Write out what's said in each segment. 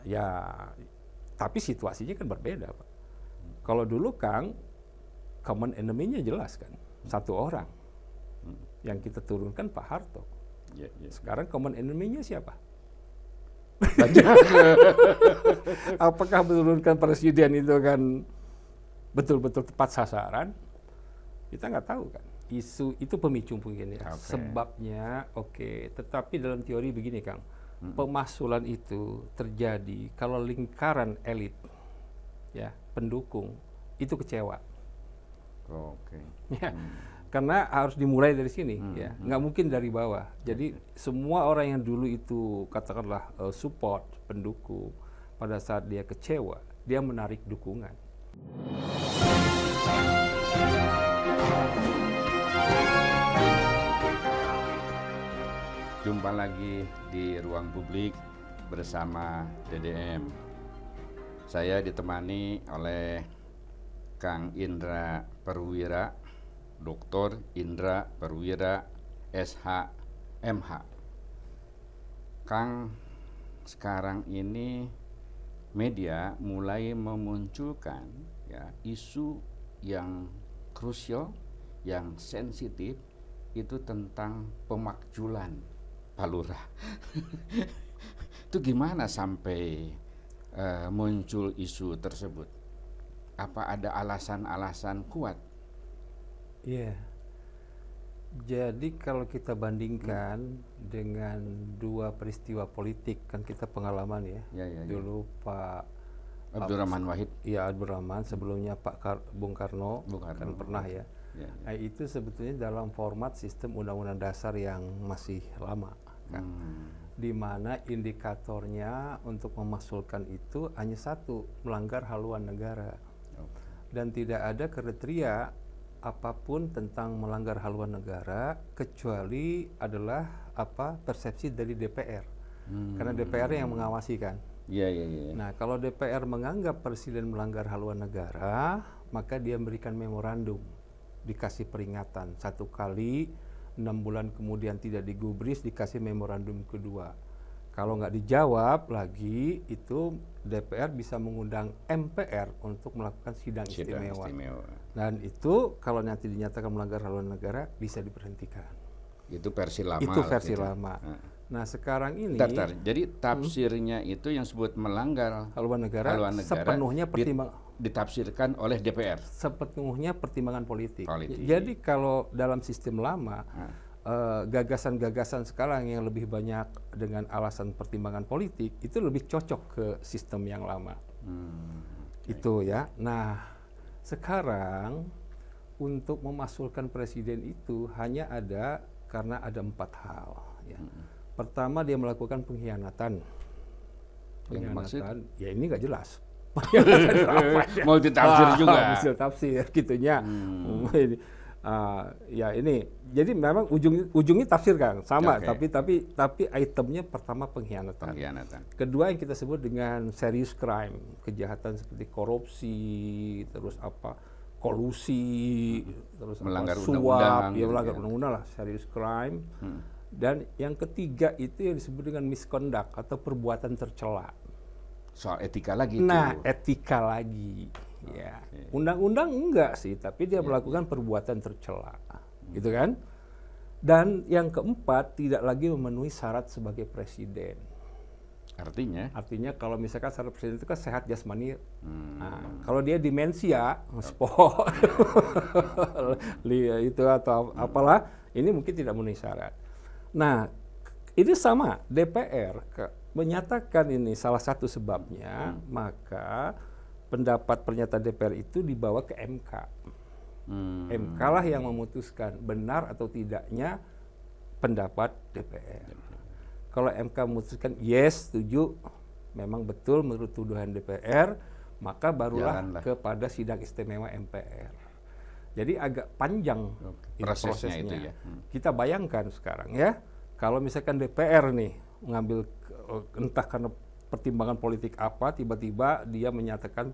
ya, tapi situasinya kan berbeda, Pak. Kalau dulu Kang, common enemy-nya jelas kan, satu orang. Yang kita turunkan Pak Harto. Sekarang common enemy-nya siapa? Banyak. Apakah menurunkan presiden itu kan betul-betul tepat sasaran? Kita nggak tahu kan. Isu itu pemicu mungkin ya. Sebabnya tetapi dalam teori begini Kang, pemaksulan itu terjadi kalau lingkaran elit, ya pendukung itu kecewa. Ya, karena harus dimulai dari sini, ya nggak mungkin dari bawah. Jadi semua orang yang dulu itu katakanlah support pendukung, pada saat dia kecewa, dia menarik dukungan. Jumpa lagi di Ruang Publik bersama DDM. Saya ditemani oleh Kang Indra Perwira, Dr. Indra Perwira, SH, MH. Kang, sekarang ini media mulai memunculkan ya isu yang krusial, yang sensitif, itu tentang pemakzulan Pak Lurah. Itu gimana sampai muncul isu tersebut? Apa ada alasan-alasan kuat? Iya. Jadi kalau kita bandingkan dengan dua peristiwa politik, kan kita pengalaman ya. Dulu Pak Abdurrahman Wahid. Iya, Abdurrahman, sebelumnya Bung Karno kan pernah ya. Nah, itu sebetulnya dalam format sistem undang-undang dasar yang masih lama kan. Di mana indikatornya untuk memaksulkan itu hanya satu, melanggar haluan negara. Dan tidak ada kriteria apapun tentang melanggar haluan negara kecuali adalah persepsi dari DPR. Karena DPR yang mengawasi kan. Nah, kalau DPR menganggap presiden melanggar haluan negara, maka dia memberikan memorandum, dikasih peringatan 1 kali, 6 bulan kemudian tidak digubris, dikasih memorandum kedua. Kalau nggak dijawab lagi, itu DPR bisa mengundang MPR untuk melakukan sidang istimewa. Dan itu kalau nanti dinyatakan melanggar haluan negara, bisa diberhentikan. Itu versi lama. Itu versi lama. Nah, sekarang ini... Jadi tafsirnya itu yang disebut melanggar haluan negara sepenuhnya ditafsirkan oleh DPR. Sepenuhnya pertimbangan politik. Jadi kalau dalam sistem lama, gagasan-gagasan sekarang yang lebih banyak dengan alasan pertimbangan politik itu lebih cocok ke sistem yang lama. Itu ya. Nah, sekarang untuk memaksulkan presiden itu hanya ada karena ada 4 hal. Ya. Pertama, dia melakukan pengkhianatan. Ya ini nggak jelas. Multitafsir juga. Multitafsir gitunya. Ya ini, jadi memang ujungnya tafsir kan sama, tapi itemnya pertama pengkhianatan. Kedua yang kita sebut dengan serious crime, kejahatan seperti korupsi, terus kolusi, terus melanggar suap, melanggar undang-undang lah, serious crime. Dan yang ketiga itu yang disebut dengan misconduct atau perbuatan tercela. Soal etika lagi. Nah, etika lagi. Ya, undang-undang enggak sih, tapi dia melakukan perbuatan tercela, gitu kan? Dan yang keempat, tidak lagi memenuhi syarat sebagai presiden. Artinya kalau misalkan syarat presiden itu kan sehat jasmani. Nah, kalau dia demensia, sport, itu atau apalah, ini mungkin tidak memenuhi syarat. Nah, ini sama DPR menyatakan ini salah satu sebabnya, maka pendapat pernyataan DPR itu dibawa ke MK. MK lah yang memutuskan benar atau tidaknya pendapat DPR. Kalau MK memutuskan yes, setuju, memang betul menurut tuduhan DPR, maka barulah kepada sidang istimewa MPR. Jadi agak panjang prosesnya. Itu ya. Kita bayangkan sekarang ya, kalau misalkan DPR nih mengambil entah karena pertimbangan politik apa, tiba-tiba dia menyatakan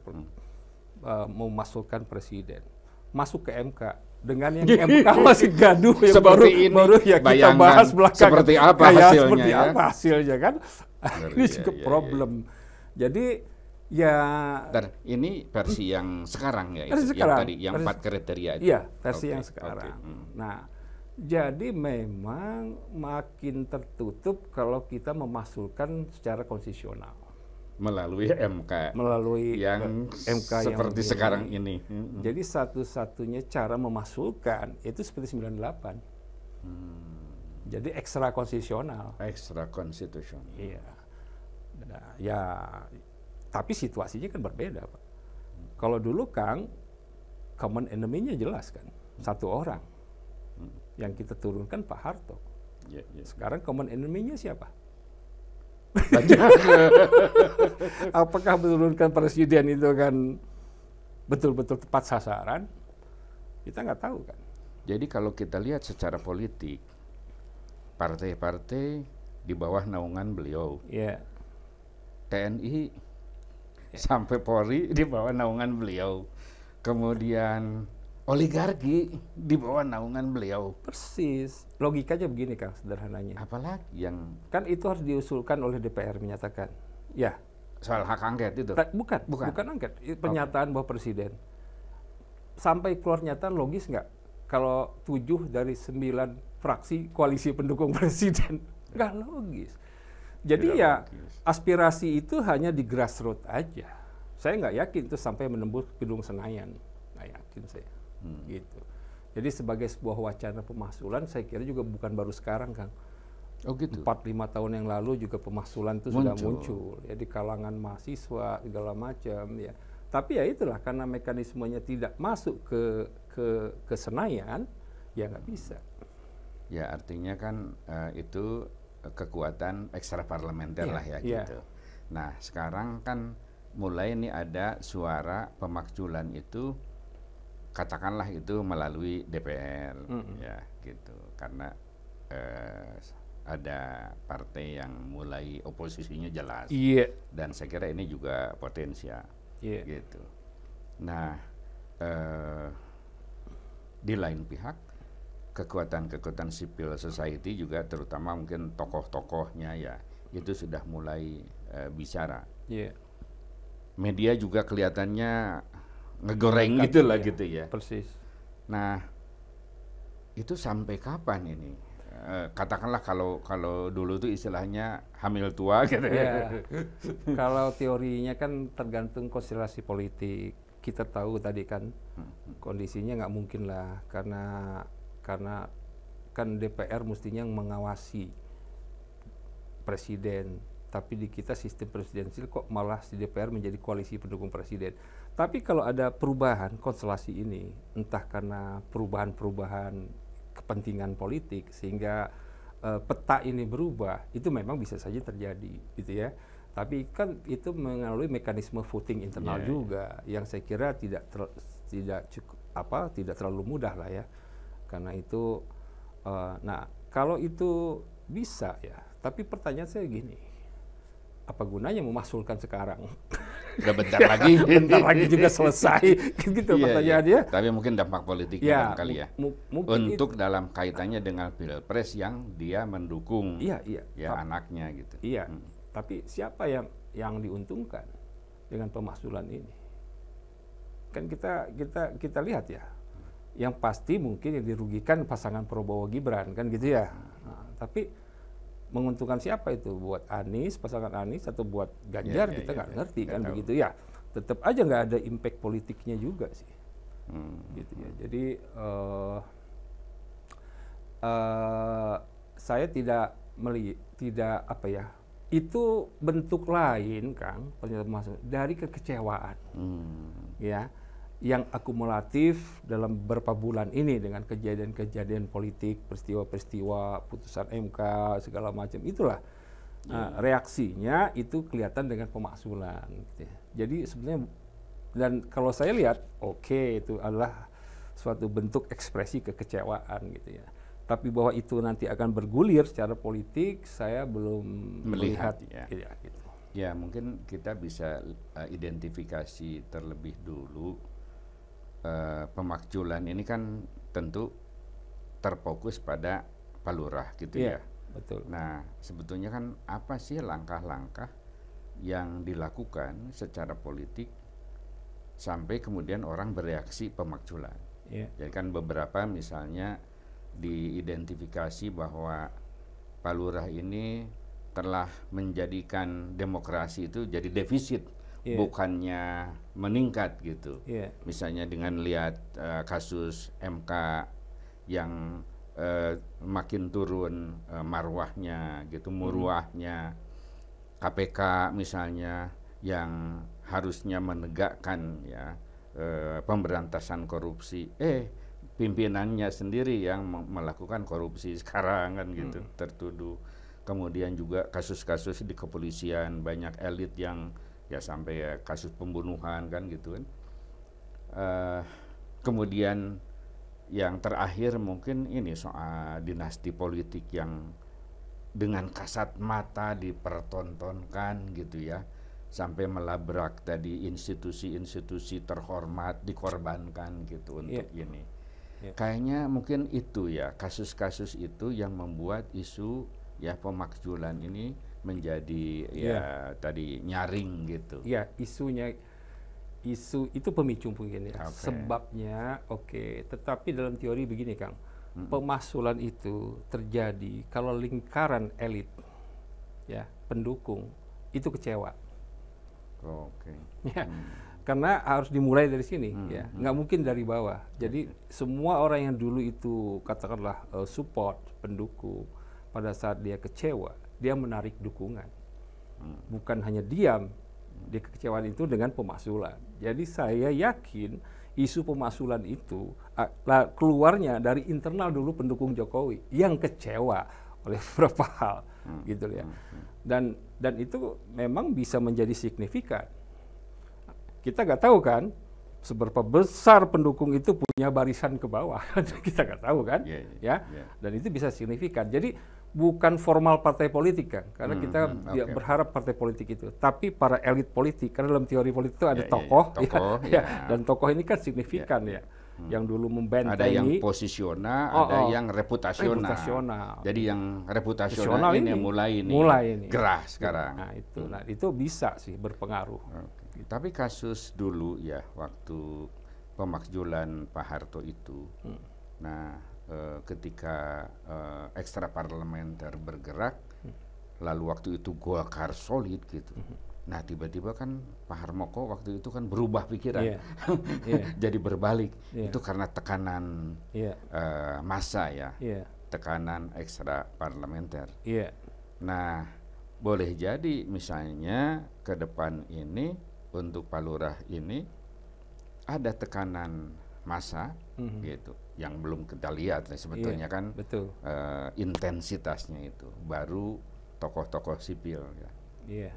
memasukkan presiden, masuk ke MK dengan yang MK masih gaduh ya, baru ya kita bahas belakangan seperti apa hasilnya, kan. Ini juga problem. Jadi ya. Dan ini versi yang sekarang ya, versi itu sekarang. Yang tadi, yang 4 kriteria itu. Iya, versi yang sekarang. Nah, jadi memang makin tertutup kalau kita memasukkan secara konstitusional. Melalui MK. Melalui yang MK seperti yang sekarang ini. Jadi satu-satunya cara memasukkan itu seperti 98. Jadi ekstra konstitusional. Ekstra konstitusional. Iya. Nah, ya, tapi situasinya kan berbeda, Pak. Kalau dulu Kang, common enemy-nya jelas kan, satu orang. Yang kita turunkan Pak Harto. Sekarang common enemy-nya siapa? Banyak. Apakah menurunkan presiden itu kan betul-betul tepat sasaran? Kita nggak tahu kan. Jadi kalau kita lihat secara politik, partai-partai di bawah naungan beliau, TNI sampai Polri di bawah naungan beliau, kemudian oligarki di bawah naungan beliau. Persis. Logikanya begini Kang, sederhananya. Apalagi yang kan itu harus diusulkan oleh DPR menyatakan. Ya. Soal hak angket itu? Bukan angket. Pernyataan bahwa presiden. Sampai keluar nyataan logis nggak? Kalau 7 dari 9 fraksi koalisi pendukung presiden. Nggak logis. Jadi aspirasi itu hanya di grassroots aja. Saya nggak yakin itu sampai menembus gedung Senayan. Nggak yakin saya. Gitu. Jadi sebagai sebuah wacana pemaksulan, saya kira juga bukan baru sekarang, Kang. Oh gitu. 4-5 tahun yang lalu juga pemaksulan itu sudah muncul ya di kalangan mahasiswa segala macam ya. Tapi ya itulah karena mekanismenya tidak masuk ke Senayan, ya nggak bisa. Ya artinya kan itu kekuatan ekstra parlementer lah ya gitu. Nah sekarang kan mulai ini ada suara pemaksulan itu, katakanlah itu melalui DPR ya gitu, karena ada partai yang mulai oposisinya jelas dan saya kira ini juga potensial gitu. Nah di lain pihak kekuatan-kekuatan civil society juga, terutama mungkin tokoh-tokohnya ya itu sudah mulai bicara. Media juga kelihatannya ngegoreng gitu lah gitu ya. Persis. Nah, itu sampai kapan ini? Katakanlah kalau dulu tuh istilahnya hamil tua gitu ya. Kalau teorinya kan tergantung konstelasi politik. Kita tahu tadi kan kondisinya nggak mungkin lah karena kan DPR mestinya mengawasi presiden. Tapi di kita sistem presidensil kok malah si DPR menjadi koalisi pendukung presiden. Tapi kalau ada perubahan konstelasi ini, entah karena perubahan-perubahan kepentingan politik sehingga peta ini berubah, itu memang bisa saja terjadi, gitu ya. Tapi kan itu melalui mekanisme voting internal juga, yang saya kira tidak terlalu mudah lah ya. Karena itu, nah kalau itu bisa ya. Tapi pertanyaan saya gini. Apa gunanya memaksulkan sekarang? Udah bentar lagi. Bentar lagi juga selesai. Gitu pertanyaannya. Tapi mungkin dampak politiknya kali ya. Untuk itu, dalam kaitannya dengan Pilpres yang dia mendukung anaknya gitu. Iya. Tapi siapa yang diuntungkan dengan pemaksulan ini? Kan kita lihat ya. Yang pasti mungkin yang dirugikan pasangan Prabowo Gibran kan gitu ya. Nah, tapi menguntungkan siapa itu? Buat Anies, pasangan Anies, atau buat Ganjar, kita nggak ngerti kan begitu ya. Tetap aja nggak ada impact politiknya juga sih. Gitu ya. Jadi saya tidak apa ya, itu bentuk lain Kang dari kekecewaan ya, yang akumulatif dalam beberapa bulan ini dengan kejadian-kejadian politik, peristiwa-peristiwa, putusan MK segala macam itulah. Reaksinya itu kelihatan dengan pemaksulan gitu ya. Jadi sebenarnya, dan kalau saya lihat itu adalah suatu bentuk ekspresi kekecewaan gitu ya. Tapi bahwa itu nanti akan bergulir secara politik, saya belum melihat ya. Gitu. Ya mungkin kita bisa identifikasi terlebih dulu. Pemaksulan ini kan tentu terfokus pada Pak Lurah gitu ya. Betul. Nah sebetulnya kan apa sih langkah-langkah yang dilakukan secara politik sampai kemudian orang bereaksi pemakzulan. Jadi kan beberapa misalnya diidentifikasi bahwa Pak Lurah ini telah menjadikan demokrasi itu jadi defisit, bukannya meningkat gitu. Misalnya dengan lihat kasus MK yang makin turun marwahnya gitu, muruahnya, KPK misalnya yang harusnya menegakkan ya pemberantasan korupsi, pimpinannya sendiri yang melakukan korupsi sekarang kan gitu, tertuduh. Kemudian juga kasus-kasus di kepolisian, banyak elit yang ya sampai ya kasus pembunuhan kan gitu kan. Kemudian yang terakhir mungkin ini soal dinasti politik yang dengan kasat mata dipertontonkan gitu ya, sampai melabrak tadi institusi-institusi terhormat dikorbankan gitu untuk ini. Kayaknya mungkin itu ya, kasus-kasus itu yang membuat isu ya pemakzulan ini menjadi tadi nyaring gitu. Isu itu pemicu mungkin ya. Sebabnya tetapi dalam teori begini Kang, pemakzulan itu terjadi kalau lingkaran elit ya pendukung itu kecewa. Karena harus dimulai dari sini ya, nggak mungkin dari bawah. Jadi semua orang yang dulu itu katakanlah support, pendukung, pada saat dia kecewa, dia menarik dukungan. Bukan hanya diam, dia kekecewaan itu dengan pemakzulan. Jadi saya yakin isu pemakzulan itu keluarnya dari internal dulu pendukung Jokowi yang kecewa oleh beberapa hal, gitu ya. Dan itu memang bisa menjadi signifikan. Kita nggak tahu kan seberapa besar pendukung itu punya barisan ke bawah, kita nggak tahu kan, dan itu bisa signifikan. Jadi bukan formal partai politik kan, karena kita berharap partai politik itu, tapi para elit politik, karena dalam teori politik itu ada tokoh, dan tokoh ini kan signifikan yang dulu membentengi. Ada yang posisional, ada yang reputasional. Jadi yang reputasional ini mulai gerah sekarang. Nah itu bisa sih berpengaruh. Tapi kasus dulu ya waktu pemakzulan Pak Harto itu, nah ketika ekstra parlementer bergerak, lalu waktu itu Golkar solid gitu. Nah tiba-tiba kan Pak Harmoko waktu itu kan berubah pikiran, jadi berbalik. Itu karena tekanan massa ya, tekanan ekstra parlementer. Nah boleh jadi misalnya ke depan ini untuk Pak Lurah ini ada tekanan massa gitu, yang belum kita lihat sebetulnya kan intensitasnya itu baru tokoh-tokoh sipil ya.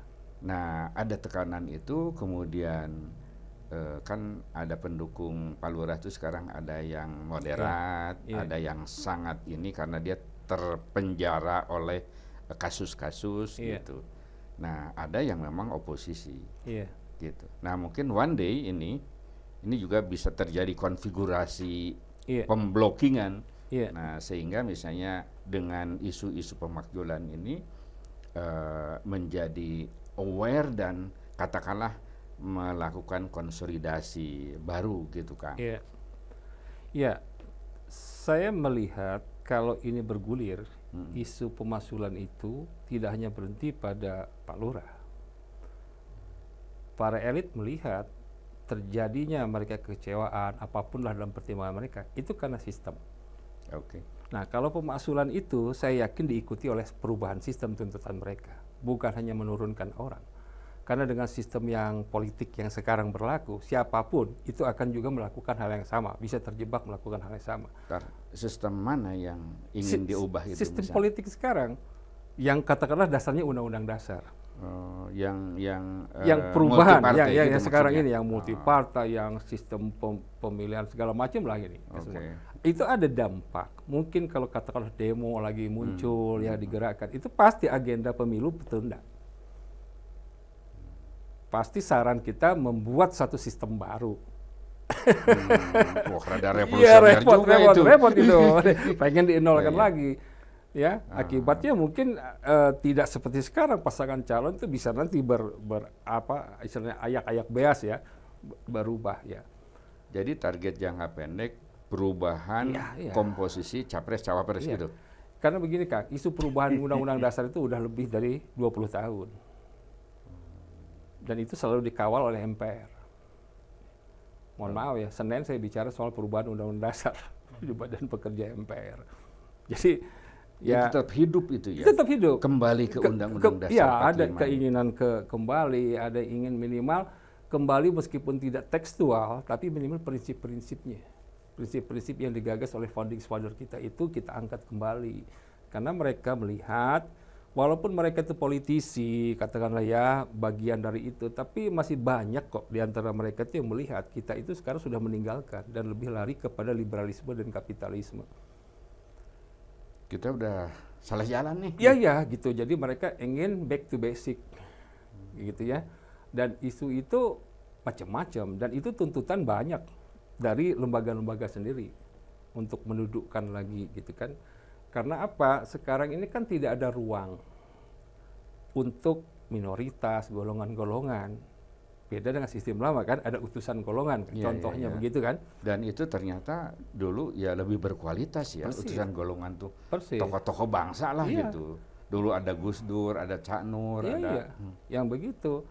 Nah ada tekanan itu, kemudian kan ada pendukung Pak Lurah itu sekarang ada yang moderat, ada yang sangat ini karena dia terpenjara oleh kasus-kasus gitu. Nah ada yang memang oposisi gitu. Nah mungkin one day ini juga bisa terjadi konfigurasi pemblokingan. Nah sehingga misalnya dengan isu-isu pemakzulan ini menjadi aware dan katakanlah melakukan konsolidasi baru gitu Kang. Saya melihat kalau ini bergulir, isu pemakzulan itu tidak hanya berhenti pada Pak Lurah. Para elit melihat terjadinya mereka kekecewaan, apapun lah dalam pertimbangan mereka, itu karena sistem. Nah, kalau pemakzulan itu saya yakin diikuti oleh perubahan sistem tuntutan mereka, bukan hanya menurunkan orang. Karena dengan sistem yang politik yang sekarang berlaku, siapapun itu akan juga melakukan hal yang sama, bisa terjebak melakukan hal yang sama. Sistem mana yang ingin diubah itu? Sistem politik sekarang, yang katakanlah dasarnya undang-undang dasar. Yang perubahan yang sekarang ini, yang multipartai, yang sistem pemilihan segala macam lah ini. Itu ada dampak. Mungkin kalau katakanlah demo lagi muncul digerakkan, itu pasti agenda pemilu tertunda. Pasti saran kita membuat satu sistem baru. Rada revolusioner juga itu. Repot itu. Pengen dinolkan lagi. Ya, akibatnya mungkin tidak seperti sekarang pasangan calon itu bisa nanti istilahnya ayak-ayak beas ya, berubah ya. Jadi target jangka pendek perubahan komposisi capres cawapres gitu. Karena begini Kang, isu perubahan undang-undang dasar itu udah lebih dari 20 tahun. Dan itu selalu dikawal oleh MPR. Mohon maaf ya, Senin saya bicara soal perubahan undang-undang dasar di Badan Pekerja MPR. Jadi ya tetap hidup itu ya. Tetap hidup. Kembali ke undang-undang dasar. Ya, ada keinginan kembali, ada ingin minimal kembali meskipun tidak tekstual, tapi minimal prinsip-prinsipnya. Prinsip-prinsip yang digagas oleh founding father kita itu kita angkat kembali. Karena mereka melihat, walaupun mereka itu politisi, katakanlah ya, bagian dari itu, tapi masih banyak kok di antara mereka itu yang melihat kita itu sekarang sudah meninggalkan dan lebih lari kepada liberalisme dan kapitalisme. Kita udah salah jalan nih. Iya, gitu. Jadi mereka ingin back to basic, gitu ya. Dan isu itu macam-macam, dan itu tuntutan banyak dari lembaga-lembaga sendiri untuk mendudukkan lagi, gitu kan. Karena apa? Sekarang ini kan tidak ada ruang untuk minoritas, golongan-golongan. Beda dengan sistem lama kan, ada utusan golongan, contohnya begitu kan. Dan itu ternyata dulu ya lebih berkualitas ya, utusan golongan tuh. Tokoh-tokoh bangsa lah gitu. Dulu ada Gus Dur, ada Cak Nur, ada... yang begitu.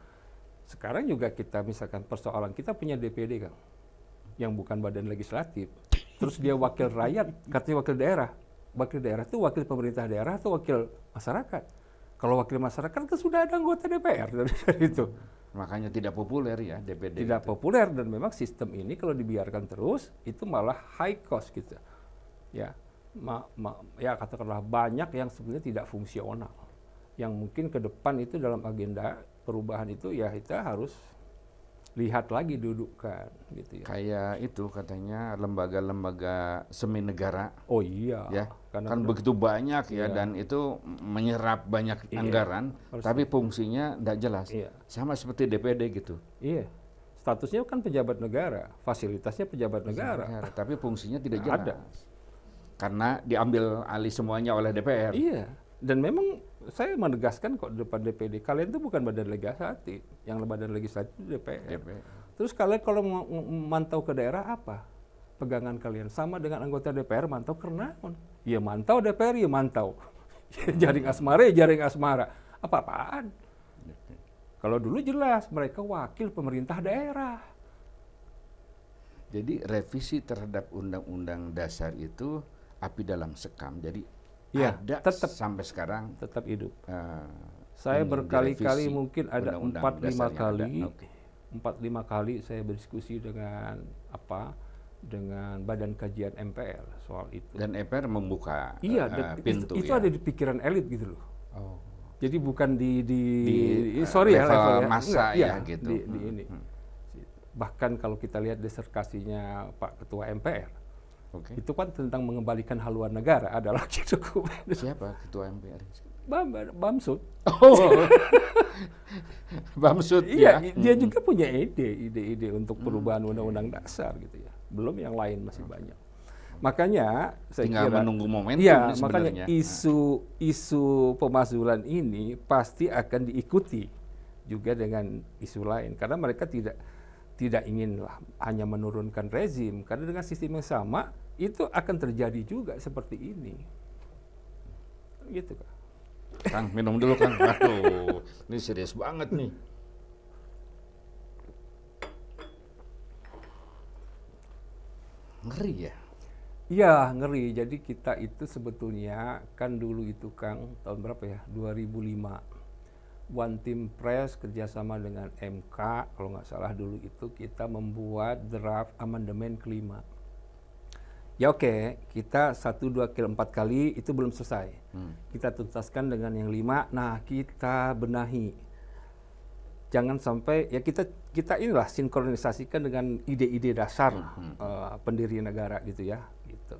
Sekarang juga kita misalkan persoalan, kita punya DPD Kang, yang bukan badan legislatif. Terus dia wakil rakyat, katanya wakil daerah. Wakil daerah itu wakil pemerintah daerah atau wakil masyarakat. Kalau wakil masyarakat kan sudah ada anggota DPR dari itu. Makanya tidak populer ya DPD. Tidak populer, dan memang sistem ini kalau dibiarkan terus itu malah high cost gitu. Ya, ya katakanlah banyak yang sebenarnya tidak fungsional. Yang mungkin ke depan itu dalam agenda perubahan itu ya kita harus lihat lagi, dudukkan gitu ya. Kayak itu katanya lembaga-lembaga semi negara. Oh iya. Ya, kan begitu banyak ya, dan itu menyerap banyak anggaran, tapi fungsinya tidak jelas. Sama seperti DPD gitu. Iya. Statusnya kan pejabat negara, fasilitasnya pejabat negara. Tapi fungsinya tidak jelas. Ada. Karena diambil alih semuanya oleh DPR. Iya. Dan memang saya menegaskan kok di depan DPD, kalian itu bukan badan legislatif, yang badan legislatif itu DPR. Terus kalian kalau memantau ke daerah apa? Pegangan kalian sama dengan anggota DPR mantau kenaon. Ya mantau DPR, ya mantau. Jaring asmara, ya jaring asmara. Apa-apaan? Kalau dulu jelas mereka wakil pemerintah daerah. Jadi revisi terhadap undang-undang dasar itu api dalam sekam. Jadi ada tetap sampai sekarang tetap hidup. Saya berkali-kali mungkin ada 4-5 kali saya berdiskusi dengan Badan Kajian MPR soal itu. Dan MPR membuka pintu. Itu ada di pikiran elit gitu loh. Oh. Jadi bukan di level massa ya gitu. Di ini. Bahkan kalau kita lihat disertasinya Pak Ketua MPR. Itu kan tentang mengembalikan haluan negara, adalah dokumen. Siapa Ketua MPR? Bamsud. Oh. Bamsud ya. Dia juga punya ide untuk perubahan undang-undang dasar gitu ya. Belum yang lain masih banyak. Makanya saya tinggal kira menunggu momentum ya, sebenarnya. Makanya isu pemakzulan ini pasti akan diikuti juga dengan isu lain, karena mereka tidak inginlah hanya menurunkan rezim, karena dengan sistem yang sama itu akan terjadi juga seperti ini. Gitu Kak. Kang, minum dulu Kang. Aduh, ini serius banget nih. Ngeri ya? Iya, ngeri. Jadi kita itu sebetulnya kan dulu itu Kang, tahun berapa ya? 2005. One Team Press kerjasama dengan MK, kalau nggak salah dulu itu kita membuat draft amandemen kelima. Ya oke, kita 1, 2, 4 kali itu belum selesai. Kita tuntaskan dengan yang 5. Nah, kita benahi. Jangan sampai ya kita inilah sinkronisasikan dengan ide-ide dasar pendiri negara gitu ya. Gitu.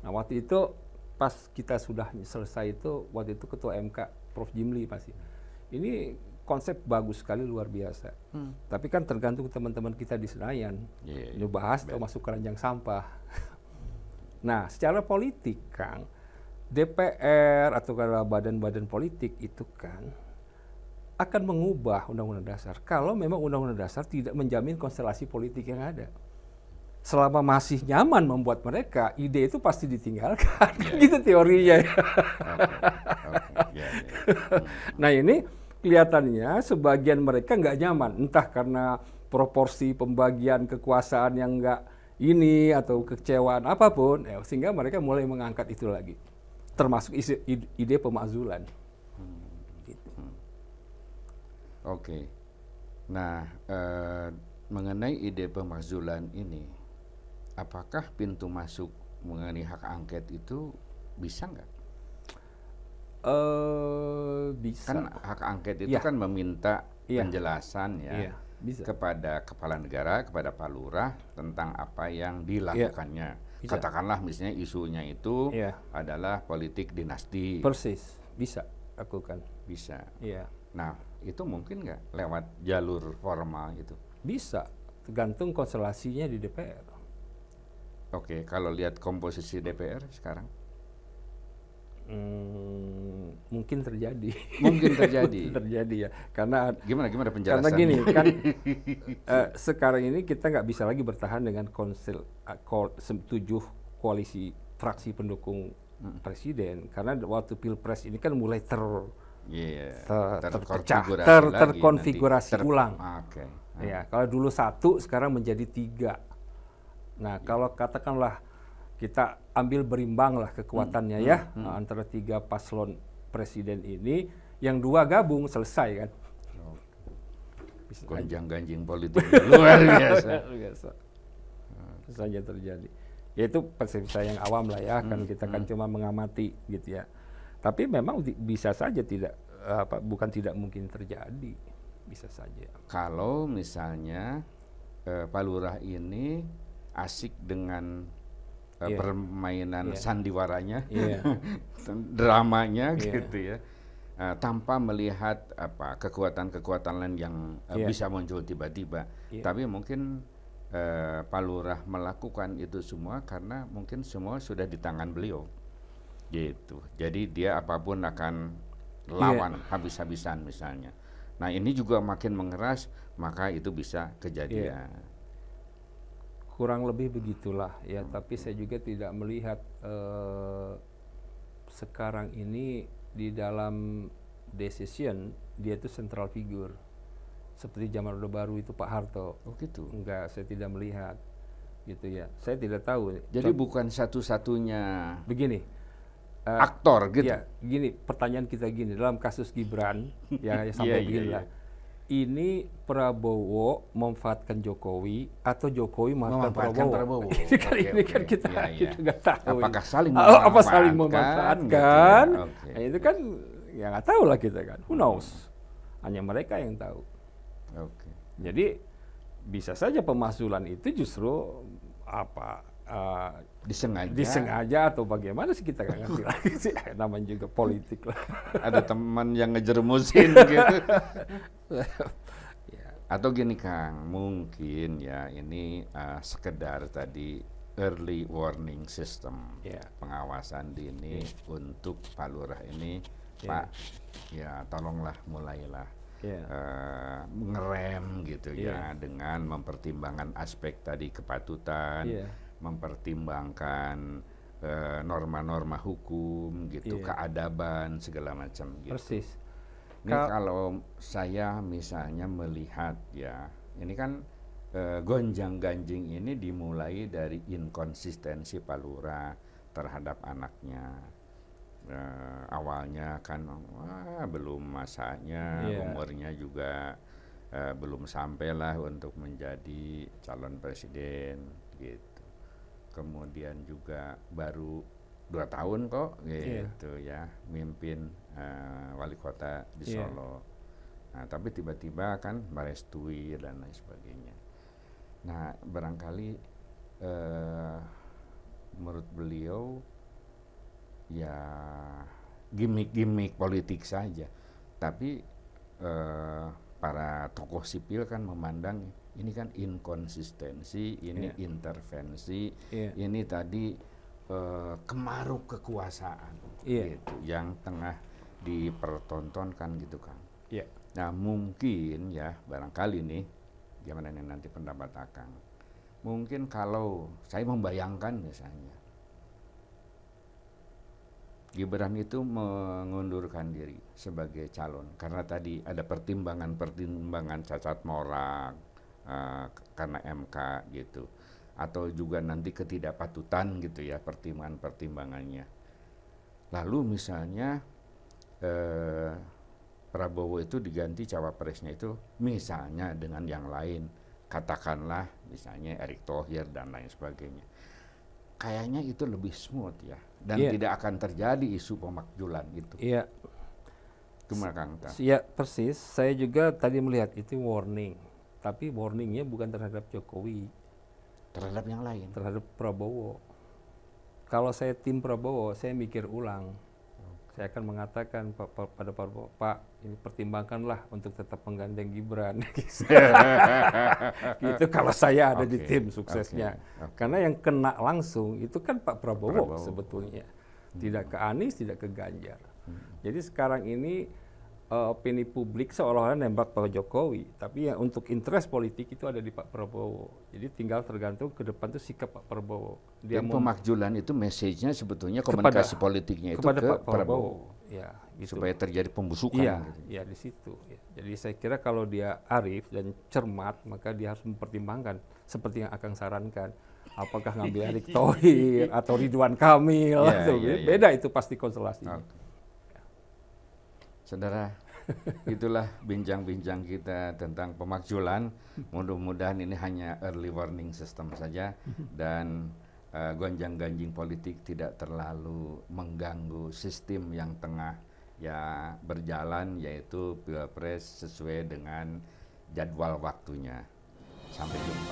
Nah waktu itu pas kita sudah selesai itu, waktu itu Ketua MK Prof. Jimli masih. Ini konsep bagus sekali, luar biasa. Tapi kan tergantung teman-teman kita di Senayan. Bahas atau masuk keranjang sampah. Nah, secara politik, Kang, DPR atau kalau badan-badan politik itu kan akan mengubah Undang-Undang Dasar kalau memang Undang-Undang Dasar tidak menjamin konstelasi politik yang ada. Selama masih nyaman membuat mereka, ide itu pasti ditinggalkan. Gitu teorinya. Nah ini kelihatannya sebagian mereka nggak nyaman, entah karena proporsi pembagian kekuasaan yang nggak ini atau kekecewaan apapun, sehingga mereka mulai mengangkat itu lagi, termasuk ide pemakzulan. Gitu. Oke. Nah, mengenai ide pemakzulan ini, apakah pintu masuk mengenai hak angket itu bisa nggak? Bisa. Kan hak angket itu kan meminta penjelasan bisa kepada kepala negara, kepada Pak Lurah tentang apa yang dilakukannya. Katakanlah misalnya isunya itu adalah politik dinasti. Persis, bisa lakukan. Bisa. Nah, itu mungkin nggak lewat jalur formal itu? Bisa, tergantung konstelasinya di DPR. Oke, kalau lihat komposisi DPR sekarang? Mungkin terjadi. Mungkin terjadi. Terjadi ya, karena gimana penjelasannya? Karena gini kan, sekarang ini kita nggak bisa lagi bertahan dengan 7 koalisi fraksi pendukung presiden, karena waktu pilpres ini kan mulai terpecah, terkonfigurasi ulang. Ya, kalau dulu 1, sekarang menjadi 3. Nah, kalau katakanlah kita ambil berimbang lah kekuatannya antara 3 paslon presiden ini, yang 2 gabung selesai kan. Gonjang-ganjing politik luar biasa. Bisa saja terjadi. Ya itu persepsi saya yang awam lah ya, kan kita kan cuma mengamati gitu ya. Tapi memang bisa saja bukan tidak mungkin terjadi, bisa saja. Kalau misalnya Pak Lurah ini asik dengan permainan sandiwaranya, dramanya gitu ya, tanpa melihat kekuatan-kekuatan lain yang bisa muncul tiba-tiba. Tapi mungkin Pak Lurah melakukan itu semua karena mungkin semua sudah di tangan beliau, gitu. Jadi dia apapun akan lawan habis-habisan misalnya. Nah ini juga makin mengeras, maka itu bisa kejadian. Kurang lebih begitulah ya, tapi saya juga tidak melihat sekarang ini di dalam decision dia itu central figure seperti zaman Orde Baru itu Pak Harto. Oh gitu? Enggak, saya tidak melihat gitu ya. Saya tidak tahu. Jadi bukan satu-satunya begini aktor gitu? Ya, gini pertanyaan kita gini, dalam kasus Gibran ya sampai beginilah. Ini Prabowo memanfaatkan Jokowi atau Jokowi memanfaatkan Prabowo. Ini kan kita nggak tahu. Apakah saling memanfaatkan? Nah, itu kan ya nggak tahu lah kita kan. Who knows? Hanya mereka yang tahu. Jadi bisa saja pemakzulan itu justru disengaja atau bagaimana sih, kita nggak ngerti lagi sih. Namanya juga politik lah. Ada teman yang ngejermusin gitu. Atau gini Kang, mungkin ya ini sekedar tadi early warning system, pengawasan dini untuk Pak Lurah ini, Pak, ya tolonglah mulailah ngerem gitu ya, dengan mempertimbangkan aspek tadi kepatutan, mempertimbangkan norma-norma hukum gitu, keadaban segala macam gitu. Persis. Ini kalau saya misalnya melihat ya, ini kan gonjang-ganjing ini dimulai dari inkonsistensi Pak Lurah terhadap anaknya. Awalnya kan belum masanya, umurnya juga belum sampailah untuk menjadi calon presiden gitu. Kemudian juga baru 2 tahun kok gitu ya mimpin wali kota di Solo. Nah, tapi tiba-tiba kan merestui dan lain sebagainya. Nah, barangkali menurut beliau ya gimmick-gimmick politik saja. Tapi para tokoh sipil kan memandang ini kan inkonsistensi, ini intervensi, ini tadi kemaruk kekuasaan. gitu, yang tengah dipertontonkan gitu kan. Nah mungkin ya barangkali nih, gimana nih nanti pendapat Akang, mungkin kalau saya membayangkan misalnya Gibran itu mengundurkan diri sebagai calon karena tadi ada pertimbangan cacat moral karena MK gitu, atau juga nanti ketidakpatutan gitu ya pertimbangannya. Lalu misalnya Prabowo itu diganti cawapresnya itu misalnya dengan yang lain, katakanlah misalnya Erick Thohir dan lain sebagainya. Kayaknya itu lebih smooth ya, dan tidak akan terjadi isu pemakzulan itu. Iya. Gimana Kang? Iya persis. Saya juga tadi melihat itu warning, tapi warningnya bukan terhadap Jokowi, terhadap yang lain, terhadap Prabowo. Kalau saya tim Prabowo, saya mikir ulang. Saya akan mengatakan pada Prabowo, Pak, ini pertimbangkanlah untuk tetap menggandeng Gibran. Gitu kalau saya ada di tim suksesnya. Karena yang kena langsung itu kan Pak Prabowo sebetulnya. Tidak ke Anies, tidak ke Ganjar. Jadi sekarang ini opini publik seolah-olah nembak Pak Jokowi, tapi yang untuk interest politik itu ada di Pak Prabowo. Jadi tinggal tergantung ke depan itu sikap Pak Prabowo. Dia pemakzulan itu message-nya sebetulnya komunikasi politiknya itu ke Pak Prabowo. Ya, gitu. Supaya terjadi pembusukan. Iya, di situ. Ya. Jadi saya kira kalau dia arif dan cermat, maka dia harus mempertimbangkan seperti yang Akang sarankan. Apakah ngambil Erick Thohir atau Ridwan Kamil? Beda itu pasti konstelasinya. Saudara, itulah bincang-bincang kita tentang pemakzulan. Mudah-mudahan ini hanya early warning system saja dan gonjang-ganjing politik tidak terlalu mengganggu sistem yang tengah ya berjalan, yaitu Pilpres sesuai dengan jadwal waktunya. Sampai jumpa.